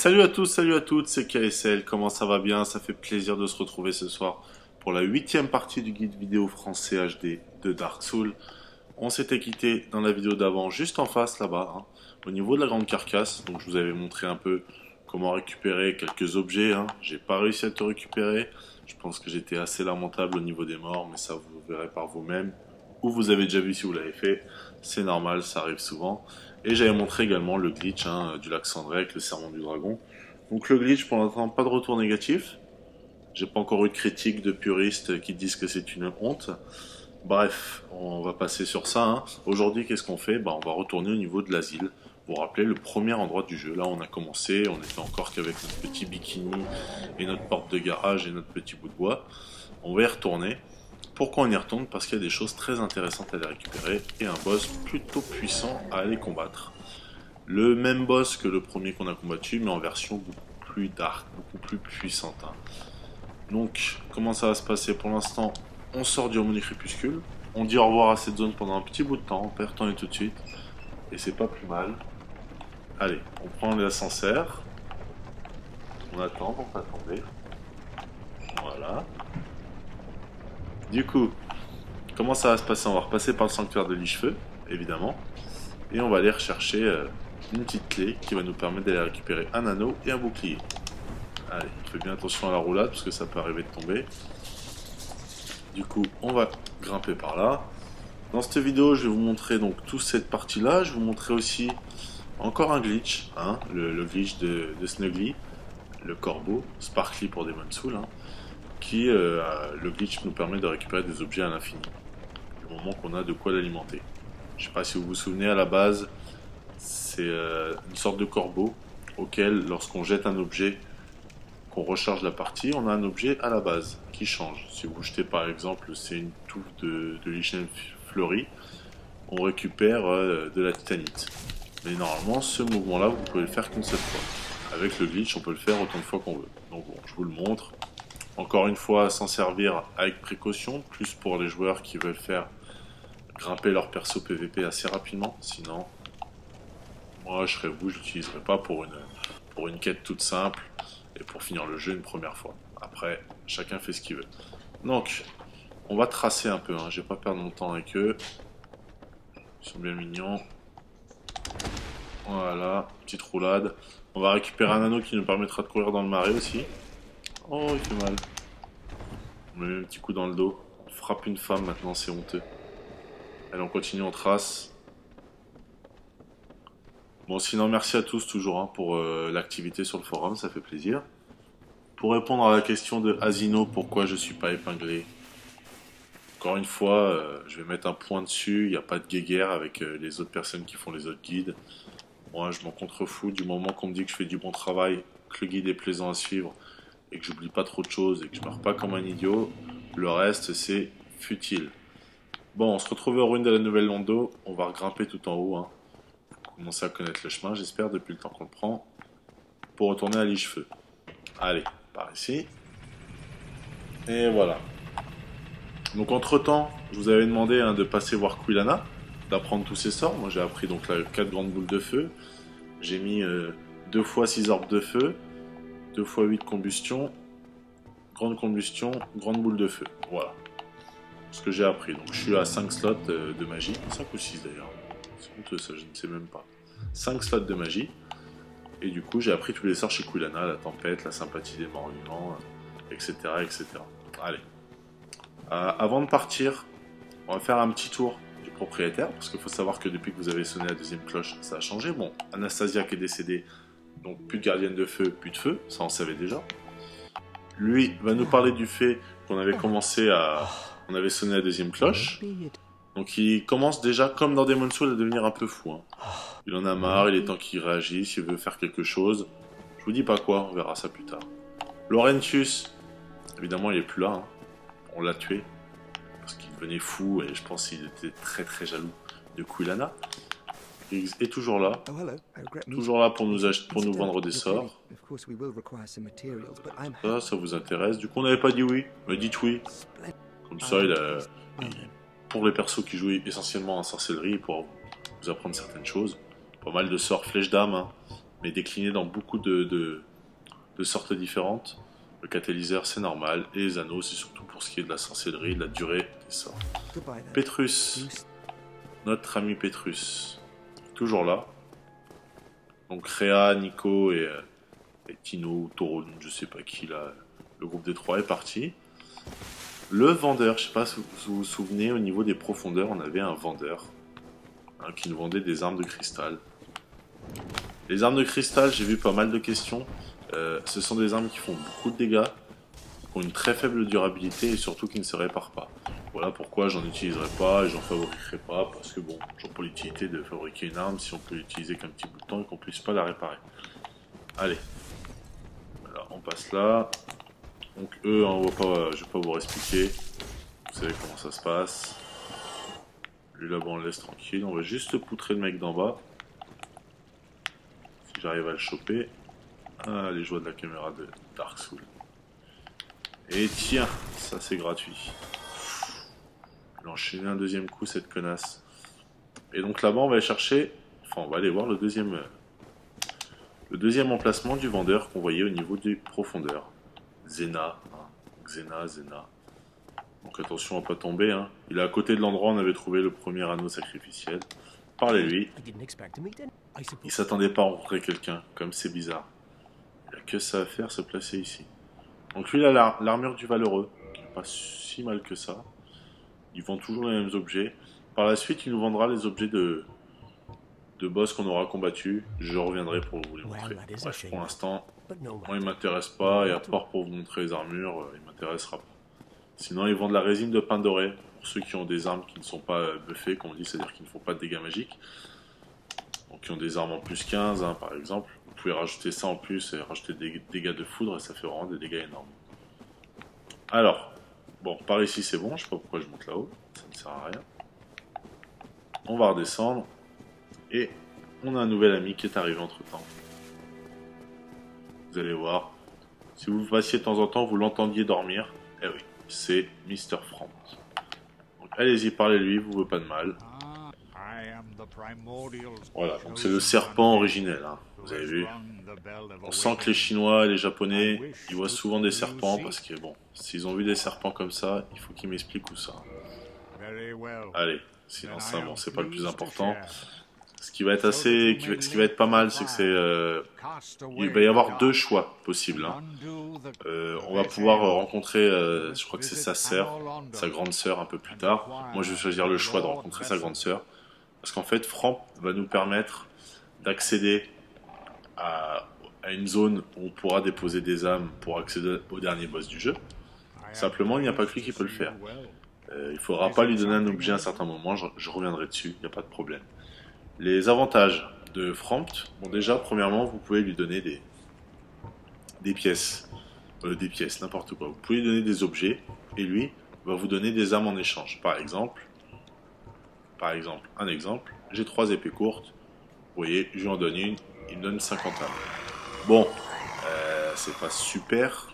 Salut à tous, salut à toutes, c'est KSL, comment ça va bien? Ça fait plaisir de se retrouver ce soir pour la 8e partie du guide vidéo français HD de Dark Souls. On s'était quitté dans la vidéo d'avant, juste en face là-bas, hein, au niveau de la grande carcasse. Donc je vous avais montré un peu comment récupérer quelques objets, hein. J'ai pas réussi à tout récupérer, je pense que j'étais assez lamentable au niveau des morts, mais ça vous verrez par vous-même. Ou vous avez déjà vu si vous l'avez fait, c'est normal, ça arrive souvent. Et j'avais montré également le glitch du lac Cendré avec le serment du dragon. Donc le glitch, pour l'instant, pas de retour négatif. J'ai pas encore eu de critique de puristes qui disent que c'est une honte. Bref, on va passer sur ça, hein. Aujourd'hui, qu'est-ce qu'on fait? On va retourner au niveau de l'asile. Vous vous rappelez, le premier endroit du jeu, là on a commencé, on était encore qu'avec notre petit bikini et notre porte de garage et notre petit bout de bois. On va y retourner. Pourquoi on y retourne? Parce qu'il y a des choses très intéressantes à les récupérer et un boss plutôt puissant à aller combattre. Le même boss que le premier qu'on a combattu, mais en version beaucoup plus dark, beaucoup plus puissante, hein. Donc, comment ça va se passer? Pour l'instant, on sort du Harmonie Crépuscule, on dit au revoir à cette zone pendant un petit bout de temps, on peut y retourner tout de suite, et c'est pas plus mal. Allez, on prend l'ascenseur, on attend pour pas tomber. Voilà. Du coup, comment ça va se passer? On va repasser par le sanctuaire de Lich-Feu, évidemment, et on va aller rechercher une petite clé qui va nous permettre d'aller récupérer un anneau et un bouclier. Allez, fais bien attention à la roulade parce que ça peut arriver de tomber. Du coup, on va grimper par là. Dans cette vidéo, je vais vous montrer donc toute cette partie-là. Je vais vous montrer aussi encore un glitch, hein, le glitch de Snuggly, le corbeau, Sparkly pour Demon's Souls, hein, qui, le glitch nous permet de récupérer des objets à l'infini, du moment qu'on a de quoi l'alimenter. Je sais pas si vous vous souvenez, à la base, c'est une sorte de corbeau auquel, lorsqu'on jette un objet, qu'on recharge la partie, on a un objet à la base qui change. Si vous jetez par exemple, c'est une touffe de lichen fleuri, on récupère de la titanite. Mais normalement, ce mouvement-là, vous pouvez le faire qu'une seule fois. Avec le glitch, on peut le faire autant de fois qu'on veut. Donc bon, je vous le montre. Encore une fois, s'en servir avec précaution, plus pour les joueurs qui veulent faire grimper leur perso PVP assez rapidement. Sinon, moi je serais vous, je l'utiliserai pas pour une quête toute simple et pour finir le jeu une première fois. Après, chacun fait ce qu'il veut. Donc, on va tracer un peu, hein. Je vais pas perdre mon temps avec eux. Ils sont bien mignons. Voilà, petite roulade. On va récupérer un anneau qui nous permettra de courir dans le marais aussi. Oh, il fait mal. On met un petit coup dans le dos. On frappe une femme maintenant, c'est honteux. Allez, on continue, on trace. Bon, sinon, merci à tous toujours, hein, pour l'activité sur le forum, ça fait plaisir. Pour répondre à la question de Asino, pourquoi je suis pas épinglé? Encore une fois, je vais mettre un point dessus, il n'y a pas de guéguerre avec les autres personnes qui font les autres guides. Moi, je m'en contrefous du moment qu'on me dit que je fais du bon travail, que le guide est plaisant à suivre, et que j'oublie pas trop de choses, et que je meurs pas comme un idiot. Le reste, c'est futile. Bon, on se retrouve aux ruines de la Nouvelle Londo, on va grimper tout en haut, hein. Commencer à connaître le chemin, j'espère, depuis le temps qu'on le prend, pour retourner à Lich-Feu. Allez, par ici. Et voilà. Donc entre temps, je vous avais demandé, hein, de passer voir Quilana, d'apprendre tous ses sorts. Moi j'ai appris donc là 4 grandes boules de feu. J'ai mis 2 fois 6 orbes de feu, 2 fois 8 combustion, grande boule de feu. Voilà. Ce que j'ai appris. Donc je suis à 5 slots de magie. 5 ou 6 d'ailleurs. C'est honteux ça, je ne sais même pas. 5 slots de magie. Et du coup j'ai appris tous les sorts chez Quilana, la tempête, la sympathie des morts vivants, etc., etc. Allez. Avant de partir, on va faire un petit tour du propriétaire, parce qu'il faut savoir que depuis que vous avez sonné la deuxième cloche, ça a changé. Bon, Anastasia qui est décédée, donc plus de gardienne de feu, plus de feu, ça on savait déjà. Lui va nous parler du fait qu'on avait commencé à... On avait sonné la deuxième cloche. Donc il commence déjà, comme dans Demon's Souls, à devenir un peu fou, hein. Il en a marre, il est temps qu'il réagisse, il veut faire quelque chose. Je vous dis pas quoi, on verra ça plus tard. Laurentius, évidemment il est plus là, hein. On l'a tué, parce qu'il devenait fou, et je pense qu'il était très très jaloux de Quilana. Il est toujours là pour nous vendre des sorts. Ça vous intéresse? Du coup on n'avait pas dit oui, mais dites oui. Comme ça, pour les persos qui jouent essentiellement en sorcellerie, pour vous apprendre certaines choses. Pas mal de sorts flèche d'âme, hein. mais décliné dans beaucoup de sortes différentes. Le catalyseur, c'est normal. Et les anneaux, c'est surtout pour ce qui est de la sorcellerie, de la durée des sorts. Petrus. Notre ami Petrus. Toujours là. Donc Réa, Nico et Tino, Tauron, je sais pas qui là. Le groupe des trois est parti. Le vendeur, je sais pas si vous vous souvenez, au niveau des profondeurs, on avait un vendeur qui nous vendait des armes de cristal. Les armes de cristal, j'ai vu pas mal de questions. Ce sont des armes qui font beaucoup de dégâts, qui ont une très faible durabilité et surtout qui ne se réparent pas. Voilà pourquoi j'en utiliserai pas et j'en fabriquerai pas, parce que bon, j'en pas l'utilité de fabriquer une arme si on peut l'utiliser qu'un petit bout de temps et qu'on puisse pas la réparer. Allez, voilà, on passe là. Donc eux, on va pas, je vais pas vous expliquer. Vous savez comment ça se passe. Lui là-bas on le laisse tranquille. On va juste poutrer le mec d'en bas. Si j'arrive à le choper. Ah, les joies de la caméra de Dark Souls. Et tiens, ça c'est gratuit. Je vais enchaîner un deuxième coup cette connasse. Et donc là-bas on va aller chercher. Enfin on va aller voir le deuxième emplacement du vendeur qu'on voyait au niveau des profondeurs. Zena, hein. Zena. Donc attention à pas tomber, hein. Il est à côté de l'endroit où on avait trouvé le premier anneau sacrificiel. Parlez-lui. Il s'attendait pas à rencontrer quelqu'un, comme c'est bizarre. Il a que ça à faire, se placer ici. Donc lui il a l'armure du valeureux, qui n'est pas si mal que ça. Ils vendent toujours les mêmes objets. Par la suite il nous vendra les objets de boss qu'on aura combattu. Je reviendrai pour vous les montrer. Bref, pour l'instant, moi il m'intéresse pas, et à part pour vous montrer les armures, il m'intéressera pas. Sinon ils vendent la résine de pain doré, pour ceux qui ont des armes qui ne sont pas buffées, comme on dit, c'est-à-dire qui ne font pas de dégâts magiques. Donc qui ont des armes en plus 15, hein, par exemple. Vous pouvez rajouter ça en plus et rajouter des dégâts de foudre, et ça fait vraiment des dégâts énormes. Alors, bon, par ici c'est bon, je sais pas pourquoi je monte là-haut, ça ne sert à rien. On va redescendre, et on a un nouvel ami qui est arrivé entre temps. Vous allez voir, si vous passiez de temps en temps, vous l'entendiez dormir, eh oui, c'est Mr. Frank. Donc allez-y, parlez-lui, vous ne veut pas de mal. Voilà, donc c'est le serpent originel, hein, vous avez vu. On sent que les Chinois et les Japonais, ils voient souvent des serpents, parce que bon, s'ils ont vu des serpents comme ça, il faut qu'ils m'expliquent où ça. Allez, sinon ça, bon, c'est pas le plus important. Ce qui va être ce qui va être pas mal, c'est que il va y avoir deux choix possibles. Hein. On va pouvoir rencontrer, je crois que c'est sa sœur, sa grande sœur un peu plus tard. Moi, je vais choisir le choix de rencontrer sa grande sœur, parce qu'en fait, Franck va nous permettre d'accéder à une zone où on pourra déposer des âmes pour accéder au dernier boss du jeu. Simplement, il n'y a pas que lui qui peut le faire. Il ne faudra pas lui donner un objet à un certain moment, je reviendrai dessus, il n'y a pas de problème. Les avantages de Frank, bon déjà, premièrement, vous pouvez lui donner des pièces, n'importe quoi. Vous pouvez lui donner des objets, et lui va vous donner des armes en échange. Par exemple, j'ai 3 épées courtes, vous voyez, je lui en donne une, il me donne 50 armes. Bon, c'est pas super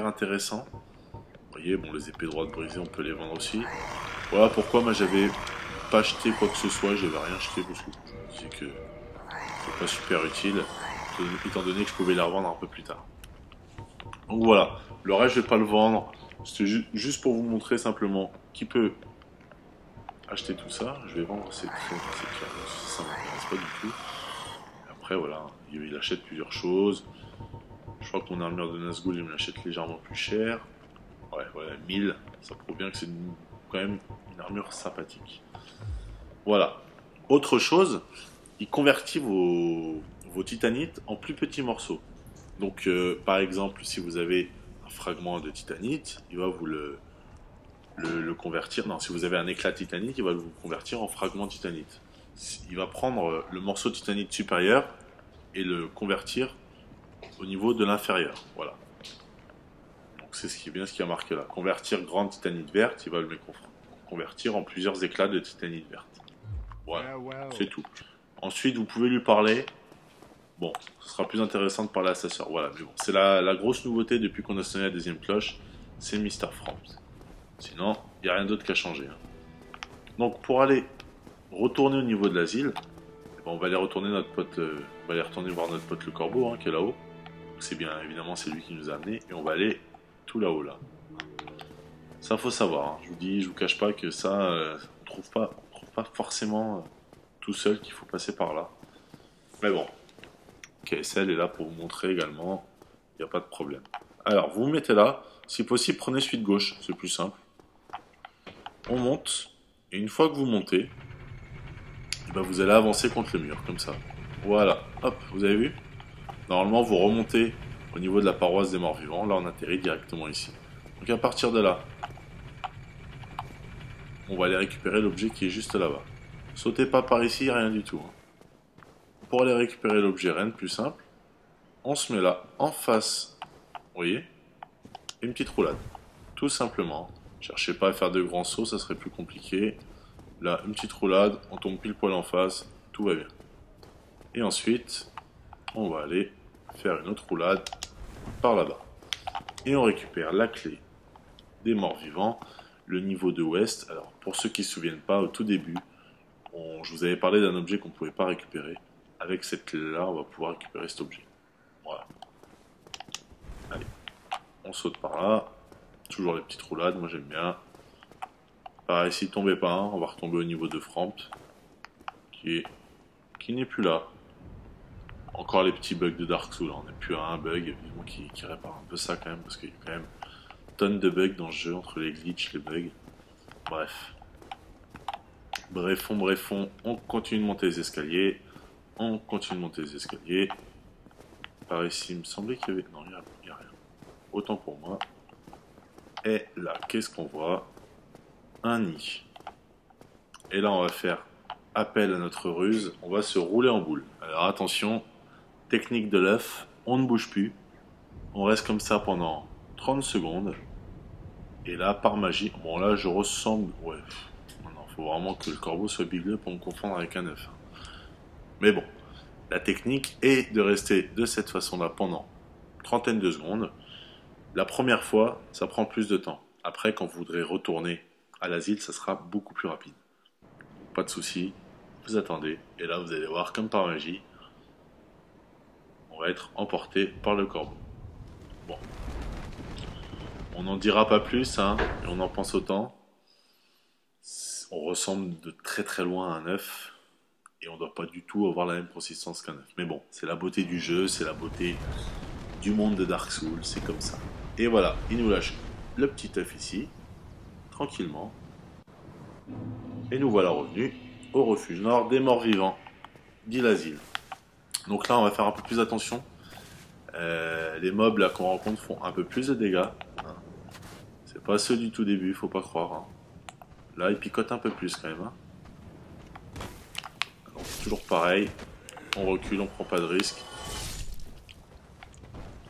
intéressant. Vous voyez, bon, les épées droites brisées, on peut les vendre aussi. Voilà pourquoi moi j'avais pas acheté quoi que ce soit, j'avais rien acheté parce que je me disais que c'est pas super utile, étant donné que je pouvais la revendre un peu plus tard. Donc voilà, le reste je vais pas le vendre, c'était juste pour vous montrer simplement qui peut acheter tout ça. Je vais vendre ces pierres, ça m'intéresse pas du tout. Et après voilà, il achète plusieurs choses. Je crois que mon armure de Nazgûl il me l'achète légèrement plus cher. Ouais, voilà, 1000, ça prouve bien que c'est quand même une armure sympathique. Voilà. Autre chose, il convertit vos titanites en plus petits morceaux. Donc, par exemple, si vous avez un fragment de titanite, il va vous le convertir. Non, si vous avez un éclat de titanite, il va vous convertir en fragment de titanite. Il va prendre le morceau de titanite supérieur et le convertir au niveau de l'inférieur. Voilà. Donc, c'est ce qui est marqué là. Convertir grande titanite verte, il va le convertir en plusieurs éclats de titanite verte. Voilà, c'est tout. Ensuite, vous pouvez lui parler. Bon, ce sera plus intéressant de parler à sa sœur. Voilà, mais bon, c'est la grosse nouveauté depuis qu'on a sonné la deuxième cloche, c'est Mr. Frank. Sinon, il n'y a rien d'autre qu'à changer. Hein. Donc, pour aller retourner au niveau de l'asile, Bon, on va aller retourner notre pote, on va aller retourner voir notre pote le corbeau, hein, qui est là-haut. C'est bien, évidemment, c'est lui qui nous a amenés. Et on va aller tout là-haut, là. Ça, faut savoir, hein. Je vous dis, je vous cache pas que ça, on trouve pas forcément tout seul qu'il faut passer par là. Mais bon, KSL est là pour vous montrer également. Il n'y a pas de problème. Alors, vous vous mettez là. Si possible, prenez suite gauche. C'est plus simple. On monte. Et une fois que vous montez, ben vous allez avancer contre le mur, comme ça. Voilà. Hop, vous avez vu? Normalement, vous remontez au niveau de la paroisse des morts vivants. Là, on atterrit directement ici. Donc, à partir de là, on va aller récupérer l'objet qui est juste là-bas. Sautez pas par ici, rien du tout. Pour aller récupérer l'objet, rien de plus simple. On se met là, en face. Vous voyez? Une petite roulade. Tout simplement. Cherchez pas à faire de grands sauts, ça serait plus compliqué. Là, une petite roulade, on tombe pile poil en face, tout va bien. Et ensuite, on va aller faire une autre roulade par là-bas. Et on récupère la clé des morts vivants, le niveau de ouest. Alors, pour ceux qui ne se souviennent pas, au tout début, je vous avais parlé d'un objet qu'on ne pouvait pas récupérer. Avec cette clé-là, on va pouvoir récupérer cet objet. Voilà. Allez, on saute par là. Toujours les petites roulades, moi j'aime bien. Pareil, si tombez pas, on va retomber au niveau de Framp, qui n'est plus là. Encore les petits bugs de Dark Souls, on n'est plus à un bug, vivement qui répare un peu ça quand même, parce qu'il y a quand même tonnes de bugs dans ce jeu, entre les glitches, les bugs. Bref. Brefons, on continue de monter les escaliers. On continue de monter les escaliers. Par ici, il me semblait qu'il y avait... Non, il n'y a rien. Autant pour moi. Et là, qu'est-ce qu'on voit? Un nid. Et là, on va faire appel à notre ruse. On va se rouler en boule. Alors attention, technique de l'œuf. On ne bouge plus. On reste comme ça pendant 30 secondes. Et là, par magie... Bon, là, je ressemble... Ouais. Non, faut vraiment que le corbeau soit bigleux pour me confondre avec un œuf. Mais bon. La technique est de rester de cette façon-là pendant une trentaine de secondes. La première fois, ça prend plus de temps. Après, quand vous voudrez retourner à l'asile, ça sera beaucoup plus rapide. Pas de souci, vous attendez, et là vous allez voir, comme par magie, on va être emporté par le corbeau. Bon. On n'en dira pas plus, hein, et on en pense autant. On ressemble de très très loin à un œuf. Et on ne doit pas du tout avoir la même consistance qu'un œuf. Mais bon, c'est la beauté du jeu, c'est la beauté du monde de Dark Souls, c'est comme ça. Et voilà, il nous lâche le petit œuf ici, tranquillement. Et nous voilà revenus au refuge nord des morts vivants d'Île Asile. Donc là, on va faire un peu plus attention. Les mobs là qu'on rencontre font un peu plus de dégâts. Hein. C'est pas ceux du tout début, faut pas croire. Hein. Là, ils picotent un peu plus quand même. Hein. Toujours pareil, on recule, on prend pas de risque.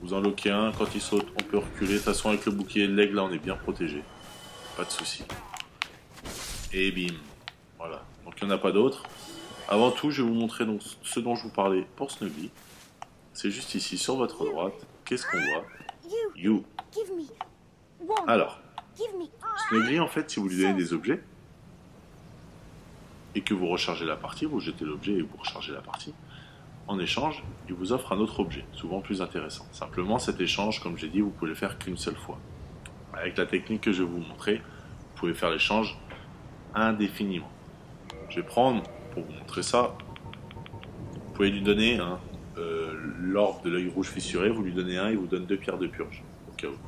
Vous en loquez un, quand il saute, on peut reculer. De toute façon, avec le bouclier de l'aigle, là, on est bien protégé. Pas de souci. Et bim. Voilà. Donc, il n'y en a pas d'autres. Avant tout, je vais vous montrer donc ce dont je vous parlais pour Snuggly. C'est juste ici, sur votre droite. Qu'est-ce qu'on voit? You. Alors, Snuggly, en fait, si vous lui donnez des objets, et que vous rechargez la partie, vous jetez l'objet et vous rechargez la partie, en échange, il vous offre un autre objet, souvent plus intéressant. Simplement, cet échange, comme j'ai dit, vous pouvez le faire qu'une seule fois. Avec la technique que je vais vous montrer, vous pouvez faire l'échange indéfiniment. Je vais prendre, pour vous montrer ça, vous pouvez lui donner l'orbe de l'œil rouge fissuré, vous lui donnez un, il vous donne 2 pierres de purge, au cas où.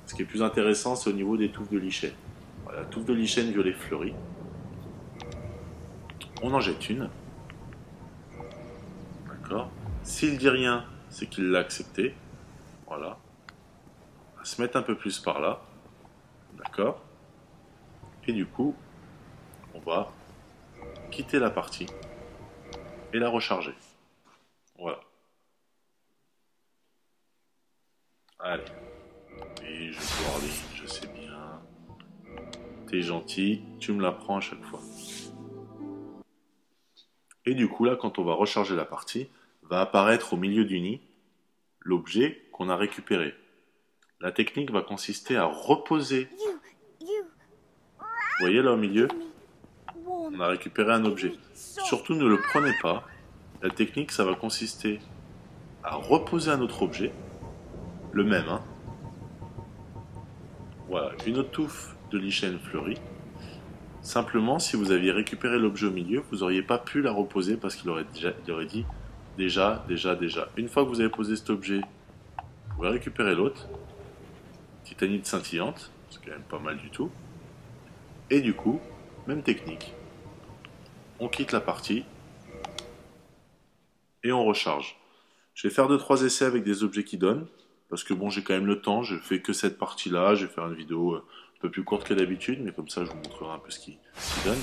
Ce qui est plus intéressant, c'est au niveau des touffes de lichen. Voilà, touffe de lichen violet fleuri. On en jette une. D'accord. S'il dit rien, c'est qu'il l'a accepté. Voilà. On va se mettre un peu plus par là. D'accord. Et du coup, on va quitter la partie et la recharger. Voilà. Allez. Et je sais bien. T'es gentil, tu me la prends à chaque fois. Et du coup, là, quand on va recharger la partie, va apparaître au milieu du nid l'objet qu'on a récupéré. La technique va consister à reposer. Vous voyez là au milieu? On a récupéré un objet. surtout ne le prenez pas. La technique, ça va consister à reposer un autre objet, le même, hein. Voilà, une autre touffe de lichen fleurie. Simplement, si vous aviez récupéré l'objet au milieu, vous n'auriez pas pu la reposer parce qu'il aurait dit déjà. Une fois que vous avez posé cet objet, vous pouvez récupérer l'autre. Titanite scintillante, c'est quand même pas mal du tout. Et du coup, même technique. On quitte la partie et on recharge. Je vais faire 2-3 essais avec des objets qui donnent, parce que bon, j'ai quand même le temps, je fais que cette partie-là, je vais faire une vidéo un peu plus courte que d'habitude, mais comme ça je vous montrerai un peu ce qui donne.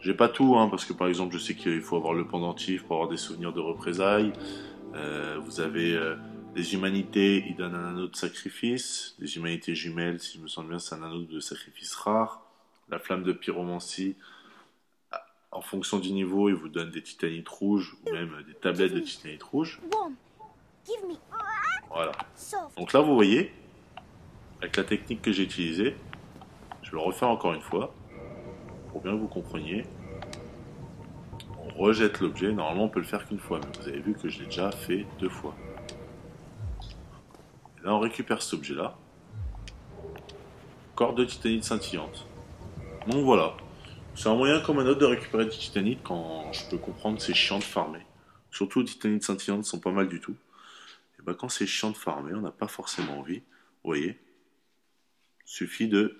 J'ai pas tout, hein, parce que par exemple, je sais qu'il faut avoir le pendentif pour avoir des souvenirs de représailles. Vous avez des humanités, ils donnent un anneau de sacrifice. Des humanités jumelles, si je me sens bien, c'est un anneau de sacrifice rare. La flamme de pyromancie, en fonction du niveau, ils vous donnent des titanites rouges ou même des tablettes de titanite rouge. Voilà. Donc là, vous voyez, avec la technique que j'ai utilisée, je vais le refaire encore une fois, pour bien que vous compreniez. On rejette l'objet, normalement on peut le faire qu'une fois, mais vous avez vu que je l'ai déjà fait 2 fois. Et là on récupère cet objet-là. Corde de titanite scintillante. Donc voilà, c'est un moyen comme un autre de récupérer du titanite quand je peux comprendre que c'est chiant de farmer. Surtout les titanites scintillantes sont pas mal du tout. Et ben quand c'est chiant de farmer, on n'a pas forcément envie. Vous voyez, il suffit de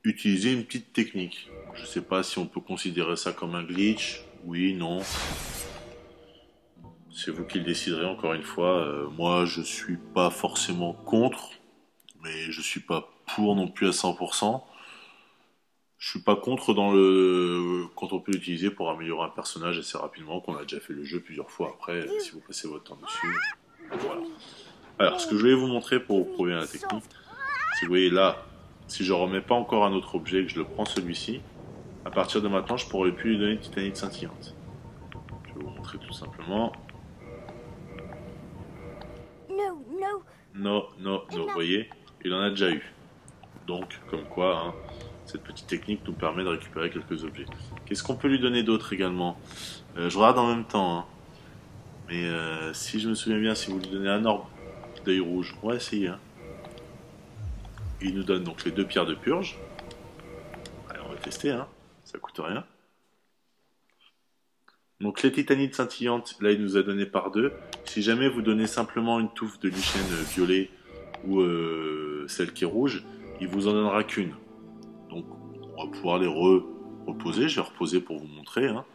utiliser une petite technique. Je sais pas si on peut considérer ça comme un glitch. Oui, non. C'est vous qui le déciderez encore une fois. Moi, je suis pas forcément contre, mais je suis pas pour non plus à 100%. Je suis pas contre quand on peut l'utiliser pour améliorer un personnage assez rapidement, qu'on a déjà fait le jeu plusieurs fois après, si vous passez votre temps dessus. Voilà. Alors, ce que je voulais vous montrer pour vous prouver la technique, c'est vous voyez là, si je remets pas encore un autre objet, que je le prends celui-ci, à partir de maintenant, je pourrais plus lui donner de titanite scintillante. Je vais vous montrer tout simplement. Non, vous voyez, il en a déjà eu. Donc, comme quoi, hein, cette petite technique nous permet de récupérer quelques objets. Qu'est-ce qu'on peut lui donner d'autre également? Je regarde en même temps, hein. Mais si je me souviens bien, si vous lui donnez un orbe d'œil rouge, on va essayer. Hein. Il nous donne donc les 2 pierres de purge. Allez, on va tester, hein. Ça coûte rien. Donc les titanites scintillantes, là il nous a donné par 2. Si jamais vous donnez simplement une touffe de lichen violet ou celle qui est rouge, il vous en donnera qu'une. Donc on va pouvoir les reposer, je vais reposer pour vous montrer. Hein.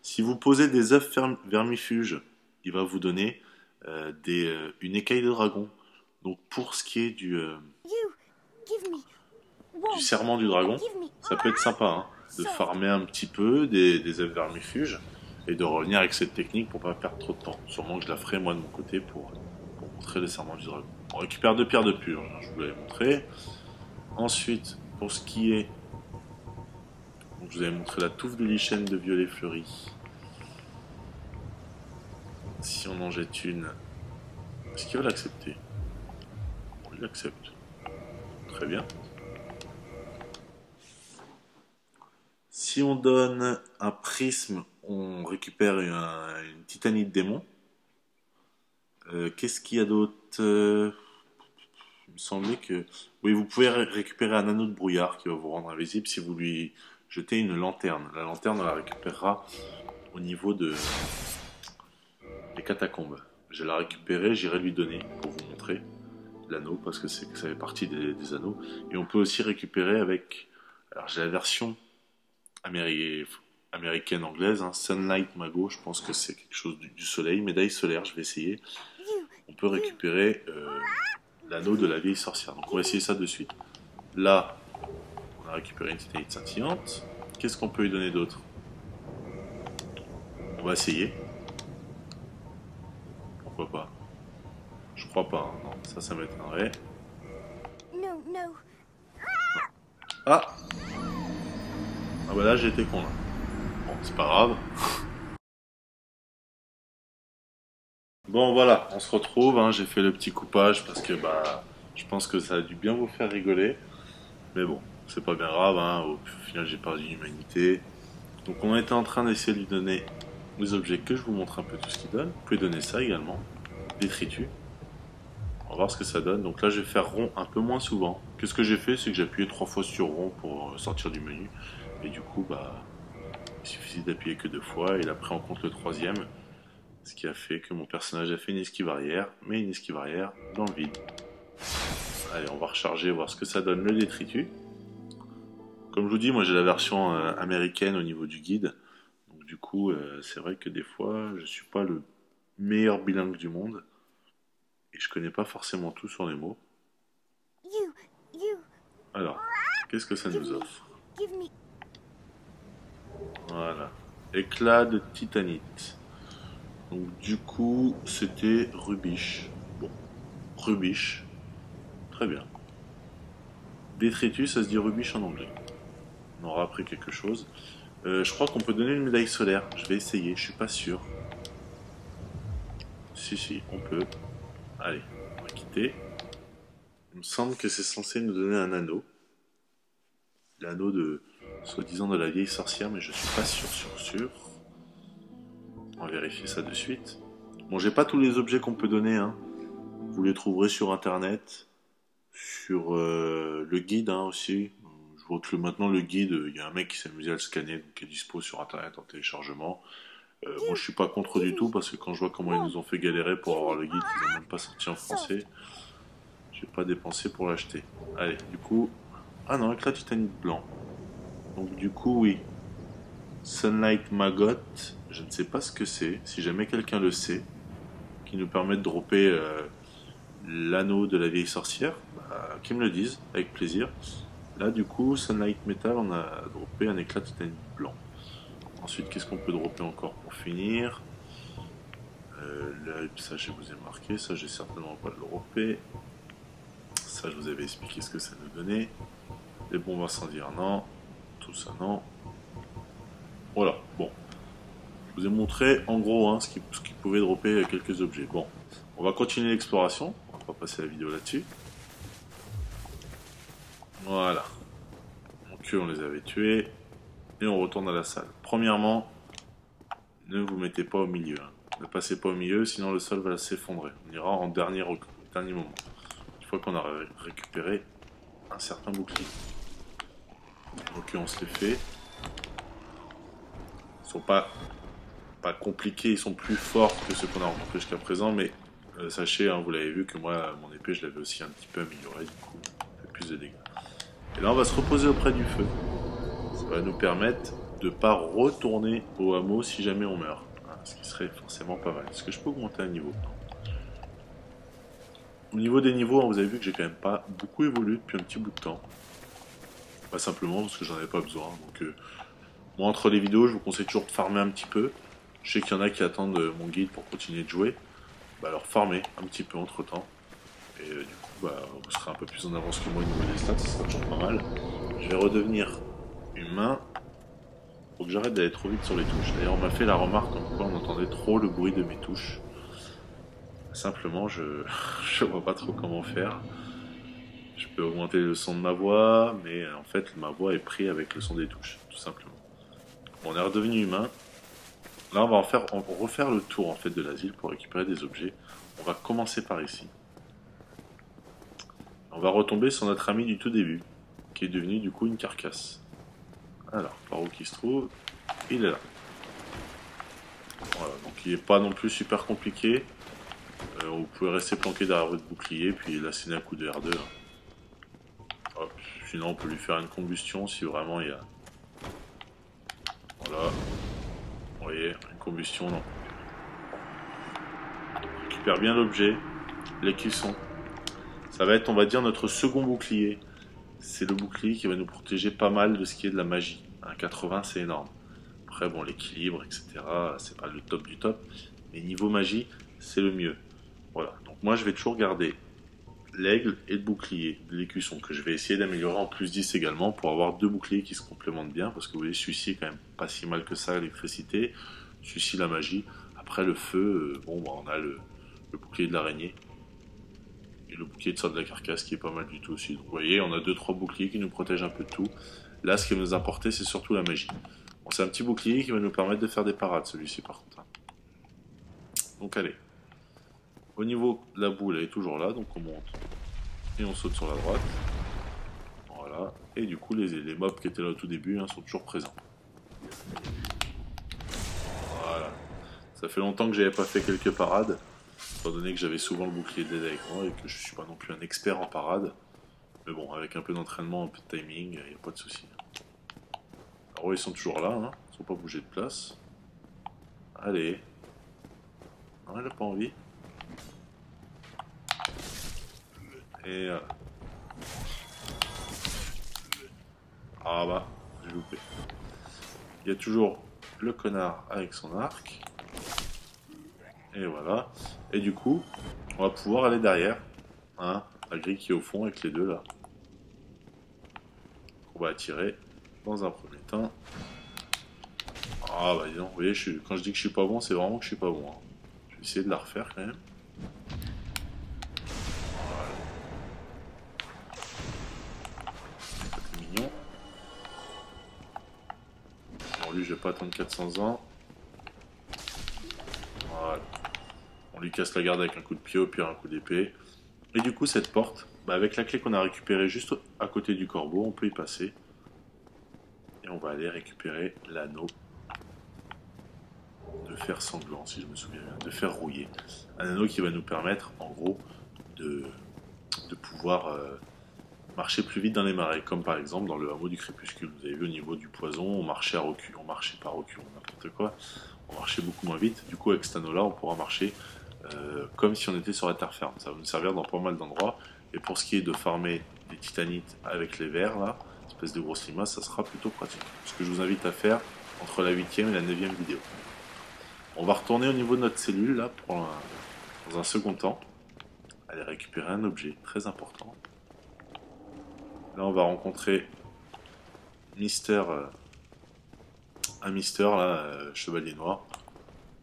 Si vous posez des œufs vermifuges, il va vous donner une écaille de dragon. Donc pour ce qui est du serment du dragon, ça peut être sympa hein, de farmer un petit peu des œufs vermifuges et de revenir avec cette technique pour pas perdre trop de temps. Sûrement que je la ferai moi de mon côté pour montrer le serment du dragon. On récupère 2 pierres de purge, hein, je vous l'avais montré. Ensuite, pour ce qui est... Donc, je vous avais montré la touffe de lichen de violet fleuri. Si on en jette une, est-ce qu'il va l'accepter? Il l'accepte. Très bien. Si on donne un prisme, on récupère une titanite démon. Qu'est-ce qu'il y a d'autre? Il me semblait que... Oui, vous pouvez récupérer un anneau de brouillard qui va vous rendre invisible si vous lui jetez une lanterne. La lanterne, on la récupérera au niveau des catacombes. Je vais la récupérer, j'irai lui donner pour vous montrer l'anneau parce que ça fait partie des anneaux. Et on peut aussi récupérer avec... Alors j'ai la version américaine anglaise, hein, Sunlight Mago, je pense que c'est quelque chose du soleil, médaille solaire, je vais essayer. On peut récupérer l'anneau de la vieille sorcière. Donc on va essayer ça de suite. Là, on a récupéré une titanite scintillante. Qu'est-ce qu'on peut lui donner d'autre? On va essayer. Pourquoi pas? Je crois pas. Hein. Non, ça m'étonnerait. Ah! Ah bah là j'étais con là. Bon, c'est pas grave. Bon voilà, on se retrouve, hein, j'ai fait le petit coupage parce que bah je pense que ça a dû bien vous faire rigoler. Mais bon, c'est pas bien grave, hein, au final j'ai perdu l'humanité. Donc on était en train d'essayer de lui donner les objets que je vous montre un peu tout ce qu'il donne. Vous pouvez donner ça également, détritus. On va voir ce que ça donne. Donc là je vais faire rond un peu moins souvent. Qu'est-ce que j'ai fait, c'est que j'ai appuyé 3 fois sur rond pour sortir du menu. Et du coup, bah, il suffisait d'appuyer que 2 fois. Et il a pris en compte le troisième. Ce qui a fait que mon personnage a fait une esquive arrière, mais une esquive arrière dans le vide. Allez, on va recharger, voir ce que ça donne le détritus. Comme je vous dis, moi j'ai la version américaine au niveau du guide. Donc du coup, c'est vrai que des fois, je suis pas le meilleur bilingue du monde. Et je connais pas forcément tout sur les mots. Alors, qu'est-ce que ça nous offre? Voilà. Éclat de titanite. Donc du coup, c'était Rubiche. Bon, Rubiche. Très bien. Détritus, ça se dit Rubiche en anglais. On aura appris quelque chose. Je crois qu'on peut donner une médaille solaire. Je vais essayer, je suis pas sûr. Si, on peut. Allez, on va quitter. Il me semble que c'est censé nous donner un anneau. L'anneau de, soi-disant, de la vieille sorcière, mais je suis pas sûr. On va vérifier ça de suite. Bon, j'ai pas tous les objets qu'on peut donner, hein. Vous les trouverez sur internet, sur le guide aussi. Je vois que maintenant le guide, il y a un mec qui s'est amusé à le scanner, donc qui est dispo sur internet en téléchargement. Moi je suis pas contre du tout, parce que quand je vois comment ils nous ont fait galérer pour avoir le guide, ils n'ont même pas sorti en français. Je vais pas dépenser pour l'acheter. Allez, du coup... Ah non, éclat titanite blanc. Donc du coup, oui. Sunlight Maggot, je ne sais pas ce que c'est. Si jamais quelqu'un le sait, qui nous permet de dropper l'anneau de la vieille sorcière, bah, qu'ils me le disent, avec plaisir. Là, du coup, Sunlight Metal, on a droppé un éclat titanite blanc. Ensuite, qu'est-ce qu'on peut dropper encore pour finir? Là, ça, je vous ai marqué. Ça, j'ai certainement pas le dropper. Ça, je vous avais expliqué ce que ça nous donnait. Les bombes incendiaires, non. Tout ça, non. Voilà, bon. Je vous ai montré, en gros, hein, ce qui pouvait dropper quelques objets. Bon, on va continuer l'exploration. On va pas passer la vidéo là-dessus. Voilà. Donc eux, on les avait tués. Et on retourne à la salle. Premièrement, ne vous mettez pas au milieu. Hein. Ne passez pas au milieu, sinon le sol va s'effondrer. On ira en dernier moment. Une fois qu'on a récupéré un certain bouclier. Ok, on se les fait. Ils sont pas compliqués, ils sont plus forts que ceux qu'on a rencontrés jusqu'à présent, mais sachez, hein, vous l'avez vu, que moi, mon épée, je l'avais aussi un petit peu améliorée, du coup, ça fait plus de dégâts. Et là, on va se reposer auprès du feu. Ça va nous permettre de ne pas retourner au hameau si jamais on meurt. Hein, ce qui serait forcément pas mal. Est-ce que je peux augmenter un niveau? Au niveau des niveaux, hein, vous avez vu que j'ai quand même pas beaucoup évolué depuis un petit bout de temps. Pas simplement parce que j'en avais pas besoin. Donc, moi, entre les vidéos, je vous conseille toujours de farmer un petit peu. Je sais qu'il y en a qui attendent mon guide pour continuer de jouer. Bah alors farmer un petit peu entre temps. Et du coup, bah, vous serez un peu plus en avance que moi au niveau des stats, ça sera toujours pas mal. Je vais redevenir humain. Faut que j'arrête d'aller trop vite sur les touches. D'ailleurs, on m'a fait la remarque comme quoi on entendait trop le bruit de mes touches. Simplement, je vois pas trop comment faire. Je peux augmenter le son de ma voix, mais en fait, ma voix est prise avec le son des touches, tout simplement. Bon, on est redevenu humain. Là, on va refaire le tour en fait de l'asile pour récupérer des objets. On va commencer par ici. On va retomber sur notre ami du tout début, qui est devenu du coup une carcasse. Alors, par où qu'il se trouve? Il est là. Voilà, donc il n'est pas non plus super compliqué. Vous pouvez rester planqué derrière votre bouclier, puis l'asséner un coup de R2. Hop. Sinon, on peut lui faire une combustion si vraiment il y a... Voilà. Vous voyez, une combustion, non. On récupère bien l'objet, les cuissons. Ça va être, on va dire, notre second bouclier. C'est le bouclier qui va nous protéger pas mal de ce qui est de la magie. Un 80, c'est énorme. Après, bon, l'équilibre, etc., c'est pas le top du top. Mais niveau magie, c'est le mieux. Voilà. Donc moi, je vais toujours garder l'aigle et le bouclier de l'écusson, que je vais essayer d'améliorer en plus 10 également, pour avoir deux boucliers qui se complémentent bien. Parce que vous voyez, celui-ci est quand même pas si mal que ça, l'électricité. Celui-ci, la magie. Après, le feu, bon, bah, on a le bouclier de l'araignée. Et le bouclier de sort de la carcasse qui est pas mal du tout aussi. Donc vous voyez, on a 2-3 boucliers qui nous protègent un peu de tout. Là, ce qui va nous apporter, c'est surtout la magie. Bon, c'est un petit bouclier qui va nous permettre de faire des parades, celui-ci par contre. Donc allez. Au niveau de la boule, elle est toujours là, donc on monte et on saute sur la droite. Voilà. Et du coup, les mobs qui étaient là au tout début sont toujours présents. Voilà. Ça fait longtemps que j'avais pas fait quelques parades, étant donné que j'avais souvent le bouclier d'aide avec moi et que je suis pas non plus un expert en parade. Mais bon, avec un peu d'entraînement, un peu de timing, il n'y a pas de souci. Alors ils sont toujours là, hein. Ils sont pas bougés de place. Allez. Non, elle a pas envie. Et... Ah bah, j'ai loupé. Il y a toujours le connard avec son arc. Et voilà. Et du coup, on va pouvoir aller derrière. Hein, la grille qui est au fond avec les deux là. On va attirer dans un premier temps. Ah bah dis donc, vous voyez, quand je dis que je suis pas bon, c'est vraiment que je suis pas bon. Hein. Je vais essayer de la refaire quand même. Voilà. C'est mignon. Bon, lui, je vais pas attendre 400 ans. Voilà. On lui casse la garde avec un coup de pied, au pire un coup d'épée. Et du coup, cette porte, bah, avec la clé qu'on a récupérée juste à côté du corbeau, on peut y passer. Et on va aller récupérer l'anneau de fer sanglant, si je me souviens bien, de fer rouillé. Un anneau qui va nous permettre, en gros, de pouvoir marcher plus vite dans les marais, comme par exemple dans le hameau du crépuscule. Vous avez vu au niveau du poison, on marchait à recul, on marchait pas à recul, n'importe quoi. On marchait beaucoup moins vite. Du coup, avec cet anneau-là, on pourra marcher comme si on était sur la terre ferme. Ça va nous servir dans pas mal d'endroits. Et pour ce qui est de farmer des titanites avec les vers, là, espèce de grosse limace, ça sera plutôt pratique. Ce que je vous invite à faire entre la 8e et la 9e vidéo. On va retourner au niveau de notre cellule, là, dans un second temps. Aller récupérer un objet très important. Là, on va rencontrer un Mister, là, chevalier noir.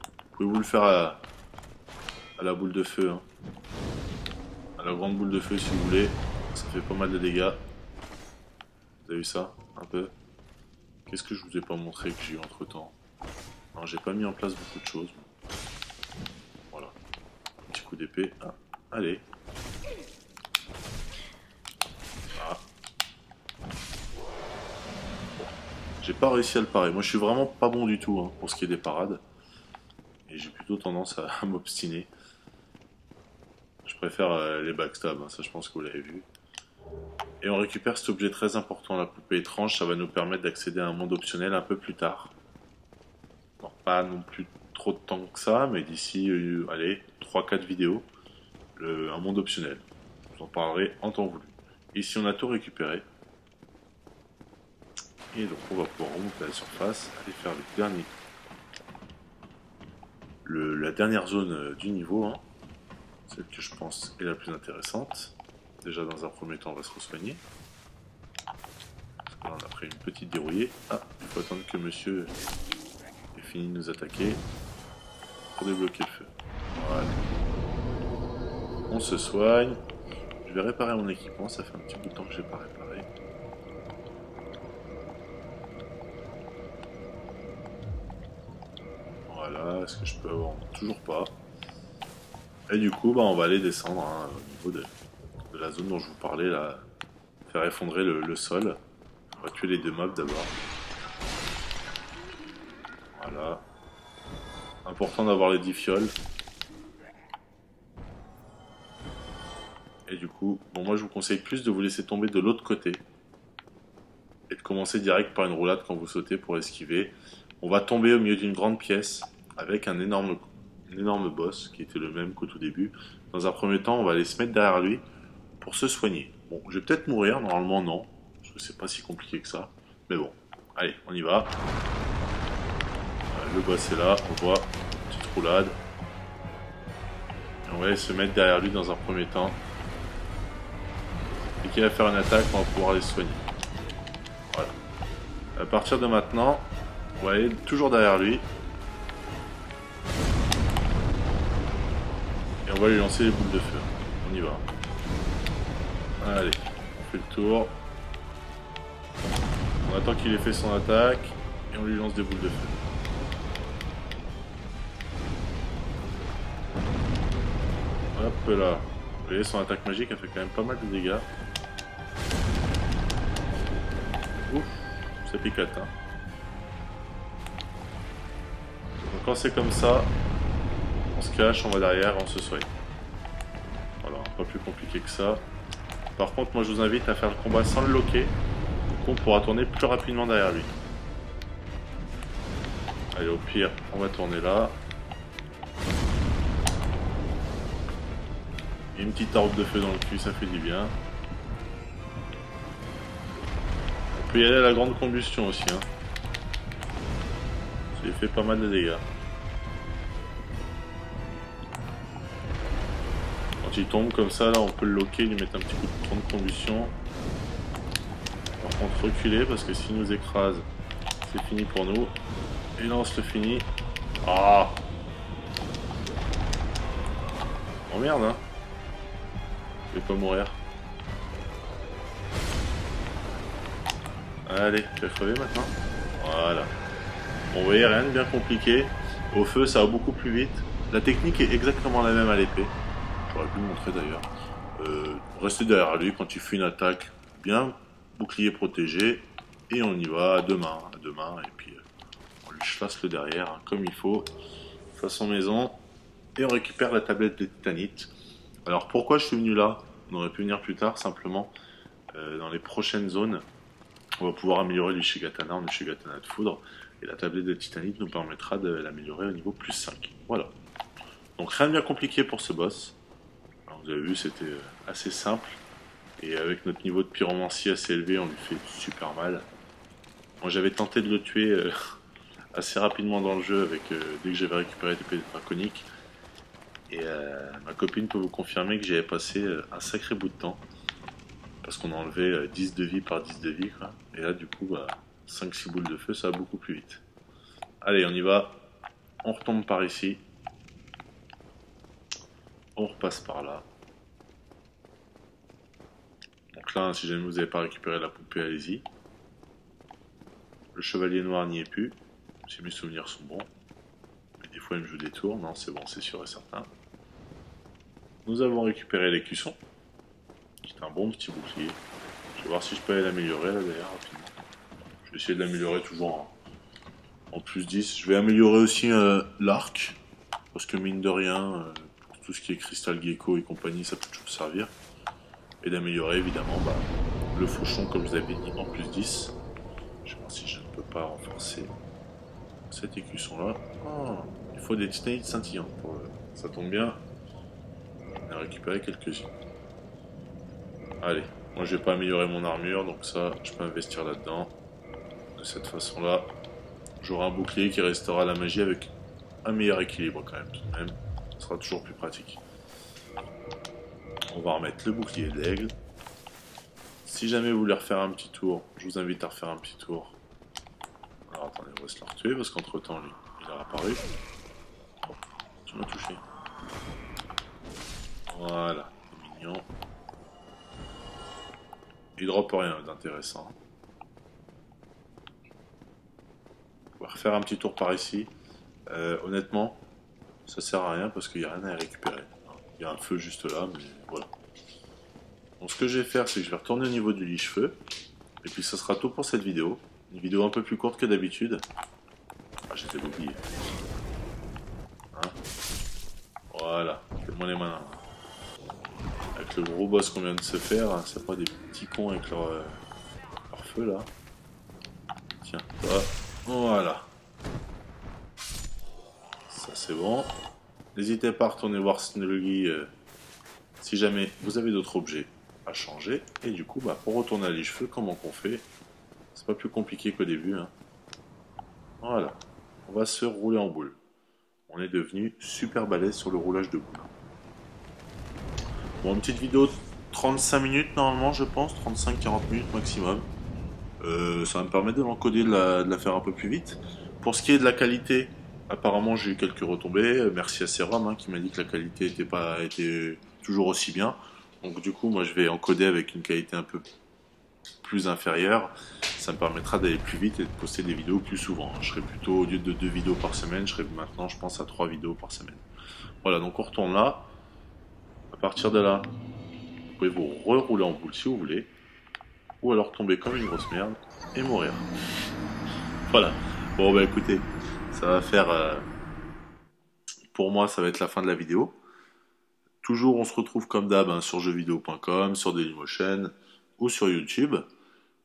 Vous pouvez vous le faire à la boule de feu, hein. À la grande boule de feu si vous voulez. Ça fait pas mal de dégâts. Vous avez vu ça, un peu? Qu'est-ce que je vous ai pas montré que j'ai eu entre temps? Non, j'ai pas mis en place beaucoup de choses. Voilà. Un petit coup d'épée. Ah, allez. Ah. J'ai pas réussi à le parer. Moi, je suis vraiment pas bon du tout, hein, pour ce qui est des parades. Et j'ai plutôt tendance à m'obstiner. Je préfère les backstabs, hein, ça je pense que vous l'avez vu. Et on récupère cet objet très important, la poupée étrange. Ça va nous permettre d'accéder à un monde optionnel un peu plus tard. Bon, pas non plus trop de temps que ça, mais d'ici, allez, 3-4 vidéos, un monde optionnel. Je vous en parlerai en temps voulu. Ici, on a tout récupéré. Et donc, on va pouvoir remonter à la surface, aller faire la dernière zone du niveau, hein. Celle que je pense est la plus intéressante. Déjà, dans un premier temps, on va se re-soigner. Parce que là, on a pris une petite dérouillée. Ah, il faut attendre que monsieur ait fini de nous attaquer pour débloquer le feu. Voilà. On se soigne. Je vais réparer mon équipement, ça fait un petit bout de temps que je n'ai pas réparé. Voilà, est-ce que je peux avoir? Toujours pas. Et du coup, bah, on va aller descendre, hein, au niveau de la zone dont je vous parlais, là. Faire effondrer le sol. On va tuer les deux mobs d'abord. Voilà. Important d'avoir les 10 fioles. Et du coup, bon, moi je vous conseille plus de vous laisser tomber de l'autre côté. Et de commencer direct par une roulade quand vous sautez pour esquiver. On va tomber au milieu d'une grande pièce avec un énorme boss qui était le même qu'au tout début. Dans un premier temps, on va aller se mettre derrière lui pour se soigner. Bon, je vais peut-être mourir, normalement non, parce que c'est pas si compliqué que ça. Mais bon, allez, on y va. Le boss est là, on voit, petite roulade. Et on va aller se mettre derrière lui dans un premier temps. Dès qu'il va faire une attaque, on va pouvoir aller se soigner. Voilà. À partir de maintenant, on va aller toujours derrière lui. Et on va lui lancer les boules de feu. On y va. Allez, on fait le tour. On attend qu'il ait fait son attaque. Et on lui lance des boules de feu. Hop là. Vous voyez, son attaque magique a fait quand même pas mal de dégâts. Ouf, ça picote, hein. Donc quand c'est comme ça, on se cache, on va derrière, on se soigne. Voilà, pas plus compliqué que ça. Par contre, moi je vous invite à faire le combat sans le loquer. Donc on pourra tourner plus rapidement derrière lui. Allez, au pire, on va tourner là. Et une petite orbe de feu dans le cul, ça fait du bien. On peut y aller à la grande combustion aussi, hein. Ça lui fait pas mal de dégâts. Quand il tombe comme ça, là, on peut le loquer, lui mettre un petit coup de grande combustion. Par contre, reculer, parce que s'il nous écrase, c'est fini pour nous. Et là, on se le finit. Ah! Oh merde, hein! Je vais pas mourir. Allez, tu vas crever maintenant. Voilà. Bon, vous voyez, rien de bien compliqué. Au feu, ça va beaucoup plus vite. La technique est exactement la même à l'épée. J'aurais pu le montrer d'ailleurs. Restez derrière lui quand il fait une attaque. Bien, bouclier protégé. Et on y va à deux mains. Et puis, on lui chasse le derrière, hein, comme il faut. Façon maison. Et on récupère la tablette de titanite. Alors, pourquoi je suis venu là? On aurait pu venir plus tard, simplement. Dans les prochaines zones, on va pouvoir améliorer l'Ishigatana en Ishigatana de foudre. Et la tablette de titanite nous permettra de l'améliorer au niveau plus 5. Voilà. Donc rien de bien compliqué pour ce boss. Alors, vous avez vu, c'était assez simple. Et avec notre niveau de pyromancie assez élevé, on lui fait super mal. Moi j'avais tenté de le tuer assez rapidement dans le jeu avec, dès que j'avais récupéré l'épée draconique. Et ma copine peut vous confirmer que j'y avais passé un sacré bout de temps. Parce qu'on a enlevé 10 de vie par 10 de vie, quoi. Et là, du coup, 5-6 boules de feu, ça va beaucoup plus vite. Allez, on y va. On retombe par ici. On repasse par là. Donc là, si jamais vous n'avez pas récupéré la poupée, allez-y. Le chevalier noir n'y est plus. Si mes souvenirs sont bons. Mais des fois, il me joue des tours. Non, c'est bon, c'est sûr et certain. Nous avons récupéré l'écusson. C'est un bon petit bouclier. Je vais voir si je peux aller l'améliorer là d'ailleurs rapidement. Je vais essayer de l'améliorer toujours en plus 10. Je vais améliorer aussi l'arc. Parce que mine de rien, tout ce qui est cristal gecko et compagnie, ça peut toujours servir. Et d'améliorer évidemment le fauchon comme je vous avais dit en plus 10. Je vais voir si je ne peux pas renforcer cet écusson là. Oh, il faut des titanites scintillantes pour ça tombe bien. On a récupéré quelques-unes. Allez, moi je vais pas améliorer mon armure, donc ça je peux investir là-dedans. De cette façon-là, j'aurai un bouclier qui restera la magie avec un meilleur équilibre quand même, tout de même. Ce sera toujours plus pratique. On va remettre le bouclier d'aigle. Si jamais vous voulez refaire un petit tour, je vous invite à refaire un petit tour. Alors attendez, on va se le retuer parce qu'entre temps lui, il a apparu. Oh, tu m'as touché. Voilà, c'est mignon. Il drop rien d'intéressant. On va refaire un petit tour par ici. Honnêtement, ça sert à rien parce qu'il n'y a rien à récupérer. Il y a un feu juste là, mais voilà. Donc ce que je vais faire, c'est que je vais retourner au niveau du liche-feu. Et puis ça sera tout pour cette vidéo. Une vidéo un peu plus courte que d'habitude. Ah, j'étais oublié. Hein, voilà, faites-moi les malins. Avec le gros boss qu'on vient de se faire, c'est pas des petits cons avec leur feu là. Tiens, toi. Voilà. Ça c'est bon. N'hésitez pas à retourner voir Snuggy si jamais vous avez d'autres objets à changer. Et du coup, pour retourner à liche-feu, comment qu'on fait? C'est pas plus compliqué qu'au début. Hein. Voilà. On va se rouler en boule. On est devenu super balèze sur le roulage de boule. Bon, une petite vidéo de 35 minutes normalement, je pense. 35-40 minutes maximum. Ça va me permettre de l'encoder, de la faire un peu plus vite. Pour ce qui est de la qualité, apparemment j'ai eu quelques retombées. Merci à Serum qui m'a dit que la qualité était toujours aussi bien. Donc du coup, moi je vais encoder avec une qualité un peu plus inférieure. ça me permettra d'aller plus vite et de poster des vidéos plus souvent. Je serai plutôt, au lieu de 2 vidéos par semaine, je serai maintenant, je pense, à 3 vidéos par semaine. Voilà, donc on retourne là. À partir de là, vous pouvez vous rerouler en boule si vous voulez. Ou alors tomber comme une grosse merde et mourir. Voilà. Bon, bah écoutez, ça va faire... pour moi, ça va être la fin de la vidéo. Toujours, on se retrouve comme d'hab hein, sur jeuxvideo.com, sur Dailymotion ou sur YouTube.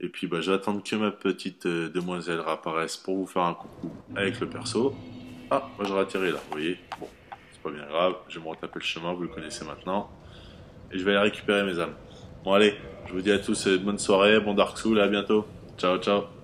Et puis, bah, j'attends que ma petite demoiselle réapparaisse pour vous faire un coucou avec le perso. Ah, moi je atterri là, vous voyez. Bon, c'est pas bien grave, je vais me retaper le chemin, vous le connaissez maintenant. Et je vais aller récupérer mes âmes. Bon, allez, je vous dis à tous bonne soirée, bon Dark Souls, et à bientôt. Ciao, ciao.